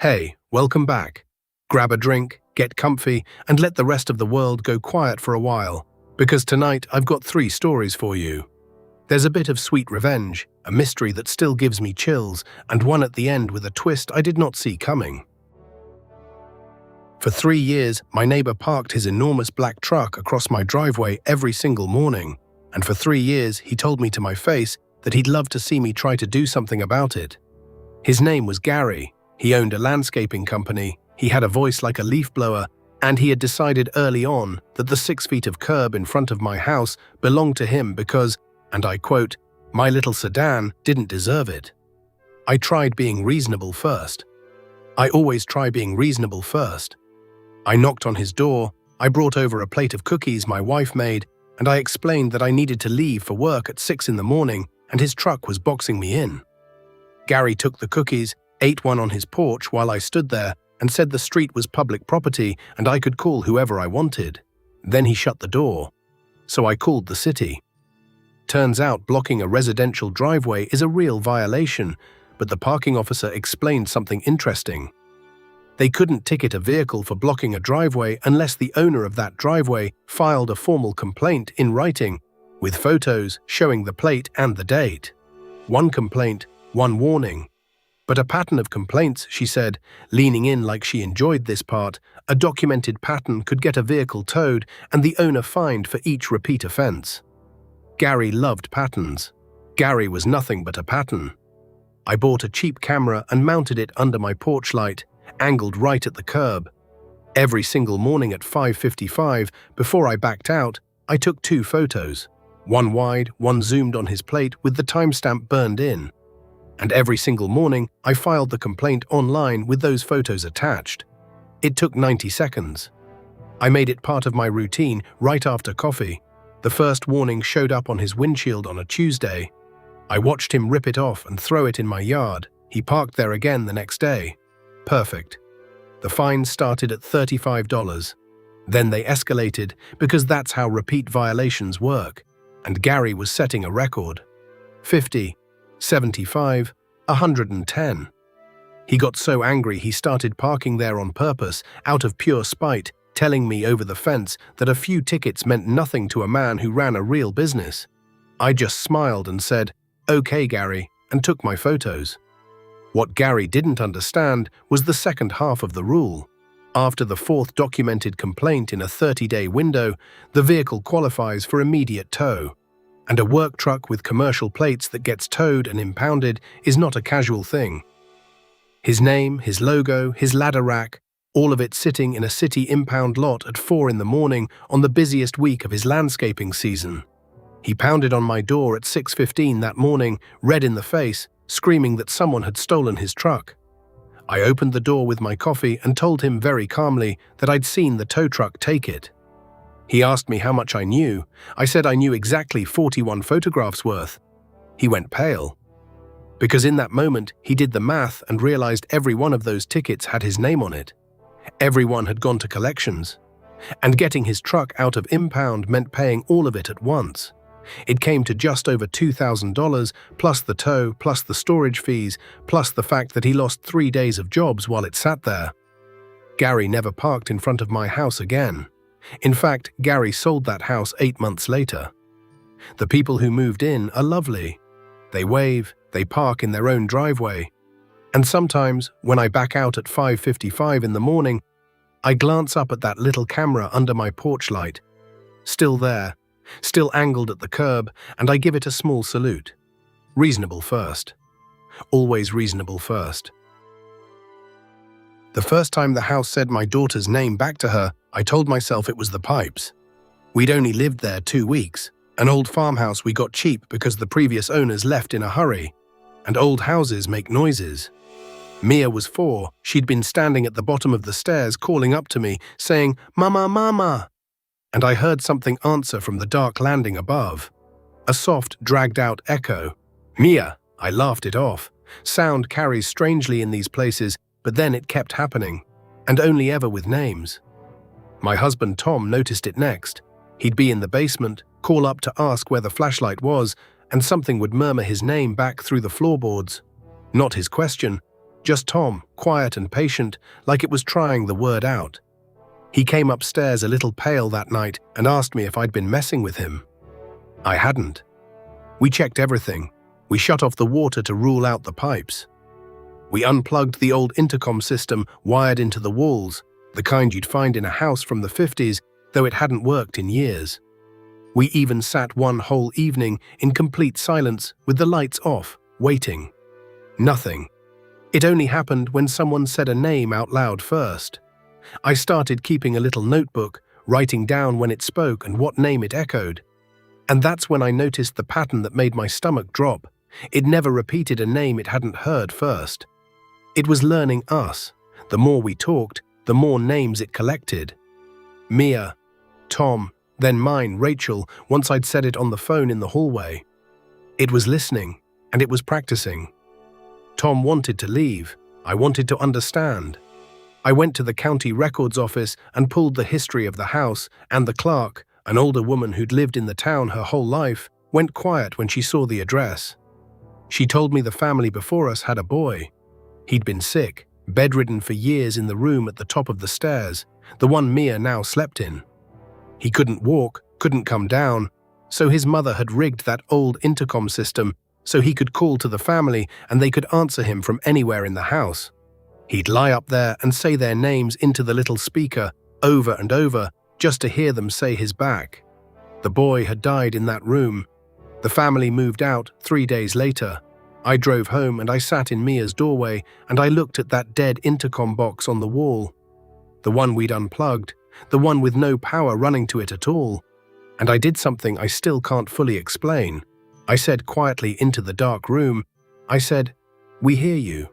Hey, welcome back. Grab a drink, get comfy, and let the rest of the world go quiet for a while, because tonight I've got 3 stories for you. There's a bit of sweet revenge, a mystery that still gives me chills, and one at the end with a twist I did not see coming. For 3 years, my neighbor parked his enormous black truck across my driveway every single morning, and for 3 years he told me to my face that he'd love to see me try to do something about it. His name was Gary. He owned a landscaping company, he had a voice like a leaf blower, and he had decided early on that the 6 feet of curb in front of my house belonged to him because, and I quote, "my little sedan didn't deserve it." I tried being reasonable first. I always try being reasonable first. I knocked on his door, I brought over a plate of cookies my wife made, and I explained that I needed to leave for work at 6 in the morning and his truck was boxing me in. Gary took the cookies, ate one on his porch while I stood there, and said the street was public property and I could call whoever I wanted. Then he shut the door. So I called the city. Turns out blocking a residential driveway is a real violation, but the parking officer explained something interesting. They couldn't ticket a vehicle for blocking a driveway unless the owner of that driveway filed a formal complaint in writing, with photos showing the plate and the date. 1 complaint, 1 warning. But a pattern of complaints, she said, leaning in like she enjoyed this part. A documented pattern could get a vehicle towed and the owner fined for each repeat offense. Gary loved patterns. Gary was nothing but a pattern. I bought a cheap camera and mounted it under my porch light, angled right at the curb. Every single morning at 5:55, before I backed out, I took 2 photos, 1 wide, 1 zoomed on his plate with the timestamp burned in. And every single morning, I filed the complaint online with those photos attached. It took 90 seconds. I made it part of my routine right after coffee. The first warning showed up on his windshield on a Tuesday. I watched him rip it off and throw it in my yard. He parked there again the next day. Perfect. The fine started at $35. Then they escalated because that's how repeat violations work. And Gary was setting a record. 50. 75, 110. He got so angry he started parking there on purpose, out of pure spite, telling me over the fence that a few tickets meant nothing to a man who ran a real business. I just smiled and said, "Okay, Gary," and took my photos. What Gary didn't understand was the second half of the rule. After the 4th documented complaint in a 30-day window, the vehicle qualifies for immediate tow. And a work truck with commercial plates that gets towed and impounded is not a casual thing. His name, his logo, his ladder rack, all of it sitting in a city impound lot at 4 in the morning on the busiest week of his landscaping season. He pounded on my door at 6:15 that morning, red in the face, screaming that someone had stolen his truck. I opened the door with my coffee and told him very calmly that I'd seen the tow truck take it. He asked me how much I knew. I said I knew exactly 41 photographs worth. He went pale. Because in that moment, he did the math and realized every one of those tickets had his name on it. Everyone had gone to collections. And getting his truck out of impound meant paying all of it at once. It came to just over $2,000, plus the tow, plus the storage fees, plus the fact that he lost 3 days of jobs while it sat there. Gary never parked in front of my house again. In fact, Gary sold that house 8 months later. The people who moved in are lovely. They wave, they park in their own driveway. And sometimes, when I back out at 5:55 in the morning, I glance up at that little camera under my porch light. Still there, still angled at the curb, and I give it a small salute. Reasonable first. Always reasonable first. The first time the house said my daughter's name back to her, I told myself it was the pipes. We'd only lived there 2 weeks, an old farmhouse we got cheap because the previous owners left in a hurry, and old houses make noises. Mia was 4, she'd been standing at the bottom of the stairs calling up to me, saying, "Mama, mama," and I heard something answer from the dark landing above. A soft, dragged-out echo. "Mia!" I laughed it off. Sound carries strangely in these places, but then it kept happening, and only ever with names. My husband Tom noticed it next. He'd be in the basement, call up to ask where the flashlight was, and something would murmur his name back through the floorboards. Not his question, Just Tom, quiet and patient, like it was trying the word out. He came upstairs a little pale that night and asked me if I'd been messing with him. I hadn't. We checked everything. We shut off the water to rule out the pipes. We unplugged the old intercom system wired into the walls, the kind you'd find in a house from the 50s, though it hadn't worked in years. We even sat one whole evening in complete silence with the lights off, waiting. Nothing. It only happened when someone said a name out loud first. I started keeping a little notebook, writing down when it spoke and what name it echoed. And that's when I noticed the pattern that made my stomach drop. It never repeated a name it hadn't heard first. It was learning us. The more we talked, the more names it collected. Mia, Tom, then mine, Rachel, once I'd said it on the phone in the hallway. It was listening, and it was practicing. Tom wanted to leave. I wanted to understand. I went to the county records office and pulled the history of the house, and the clerk, an older woman who'd lived in the town her whole life, went quiet when she saw the address. She told me the family before us had a boy. He'd been sick, bedridden for years in the room at the top of the stairs, the one Mia now slept in. He couldn't walk, couldn't come down, so his mother had rigged that old intercom system so he could call to the family and they could answer him from anywhere in the house. He'd lie up there and say their names into the little speaker over and over just to hear them say his back. The boy had died in that room. The family moved out 3 days later. I drove home and I sat in Mia's doorway and I looked at that dead intercom box on the wall. The one we'd unplugged, the one with no power running to it at all. And I did something I still can't fully explain. I said quietly into the dark room, I said, "We hear you."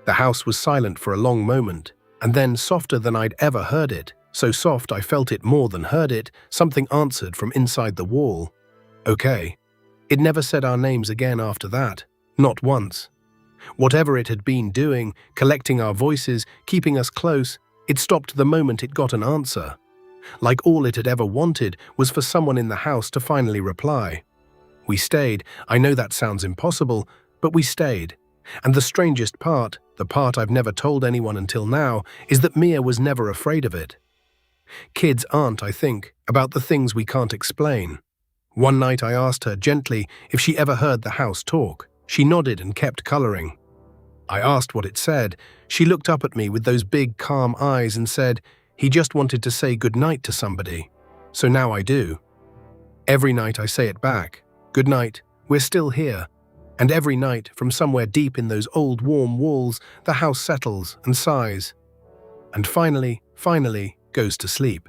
The house was silent for a long moment, and then softer than I'd ever heard it, so soft I felt it more than heard it, something answered from inside the wall. Okay. It never said our names again after that. Not once. Whatever it had been doing, collecting our voices, keeping us close, it stopped the moment it got an answer. Like all it had ever wanted was for someone in the house to finally reply. We stayed. I know that sounds impossible, but we stayed. And the strangest part, the part I've never told anyone until now, is that Mia was never afraid of it. Kids aren't, I think, about the things we can't explain. One night I asked her gently if she ever heard the house talk. She nodded and kept coloring. I asked what it said. She looked up at me with those big, calm eyes and said, "He just wanted to say good night to somebody. So now I do." Every night I say it back. Good night, we're still here. And every night, from somewhere deep in those old warm walls, the house settles and sighs. And finally, goes to sleep.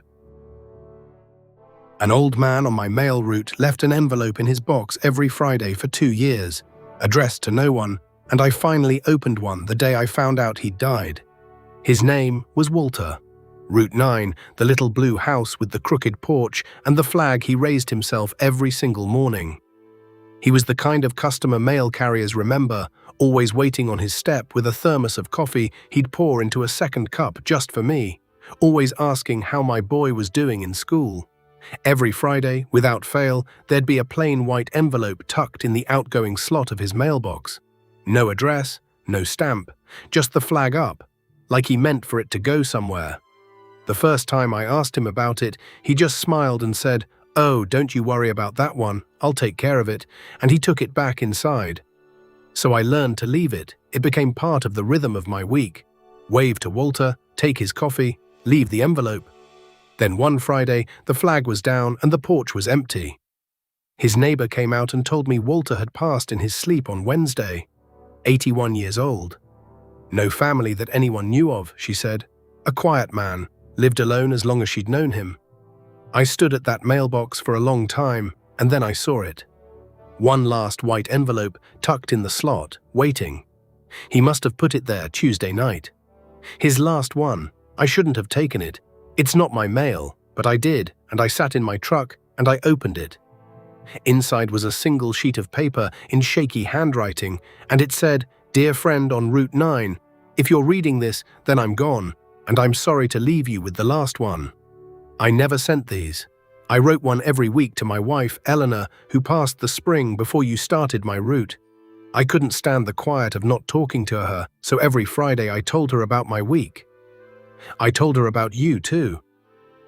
An old man on my mail route left an envelope in his box every Friday for 2 years, addressed to no one, and I finally opened one the day I found out he'd died. His name was Walter. Route 9, the little blue house with the crooked porch and the flag he raised himself every single morning. He was the kind of customer mail carriers remember, always waiting on his step with a thermos of coffee he'd pour into a second cup just for me, always asking how my boy was doing in school. Every Friday, without fail, there'd be a plain white envelope tucked in the outgoing slot of his mailbox. No address, no stamp, just the flag up, like he meant for it to go somewhere. The first time I asked him about it, he just smiled and said, "Oh, don't you worry about that one, I'll take care of it," and he took it back inside. So I learned to leave it. It became part of the rhythm of my week. Wave to Walter, take his coffee, leave the envelope. Then one Friday, the flag was down and the porch was empty. His neighbor came out and told me Walter had passed in his sleep on Wednesday. 81 years old. No family that anyone knew of, she said. A quiet man, lived alone as long as she'd known him. I stood at that mailbox for a long time, and then I saw it. One last white envelope tucked in the slot, waiting. He must have put it there Tuesday night. His last one. I shouldn't have taken it. It's not my mail, but I did, and I sat in my truck, and I opened it. Inside was a single sheet of paper in shaky handwriting, and it said, "Dear friend on Route 9, if you're reading this, then I'm gone, and I'm sorry to leave you with the last one. I never sent these. I wrote one every week to my wife, Eleanor, who passed the spring before you started my route. I couldn't stand the quiet of not talking to her, so every Friday I told her about my week. I told her about you too.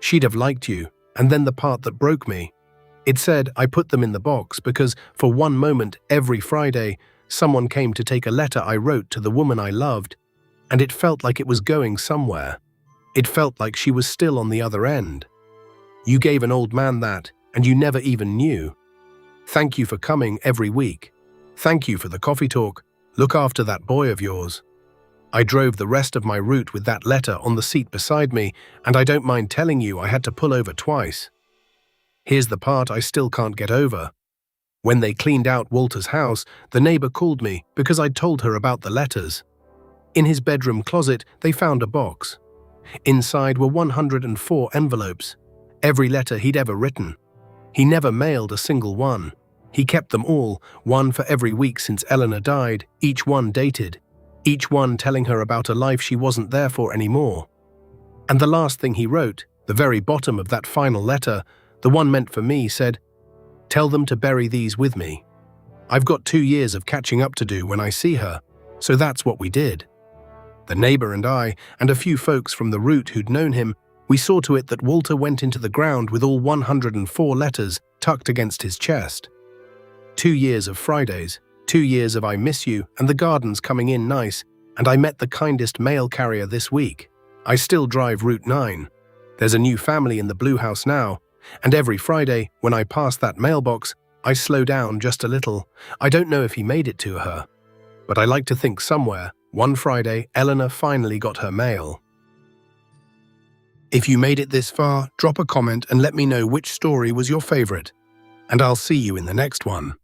She'd have liked you, and then the part that broke me. It said I put them in the box because for one moment every Friday, someone came to take a letter I wrote to the woman I loved, and it felt like it was going somewhere. It felt like she was still on the other end. You gave an old man that, and you never even knew. Thank you for coming every week. Thank you for the coffee talk. Look after that boy of yours. I drove the rest of my route with that letter on the seat beside me, and I don't mind telling you I had to pull over twice. Here's the part I still can't get over. When they cleaned out Walter's house, the neighbor called me because I'd told her about the letters. In his bedroom closet, they found a box. Inside were 104 envelopes, every letter he'd ever written. He never mailed a single one. He kept them all, one for every week since Eleanor died, each one dated, each one telling her about a life she wasn't there for anymore. And the last thing he wrote, the very bottom of that final letter, the one meant for me, said, "Tell them to bury these with me. I've got 2 years of catching up to do when I see her," so that's what we did. The neighbor and I, and a few folks from the route who'd known him, we saw to it that Walter went into the ground with all 104 letters tucked against his chest. 2 years of Fridays, 2 years of I miss you and the gardens coming in nice, and I met the kindest mail carrier this week. I still drive Route 9. There's a new family in the blue house now, and every Friday, when I pass that mailbox, I slow down just a little. I don't know if he made it to her, but I like to think somewhere, one Friday, Eleanor finally got her mail. If you made it this far, drop a comment and let me know which story was your favorite, and I'll see you in the next one.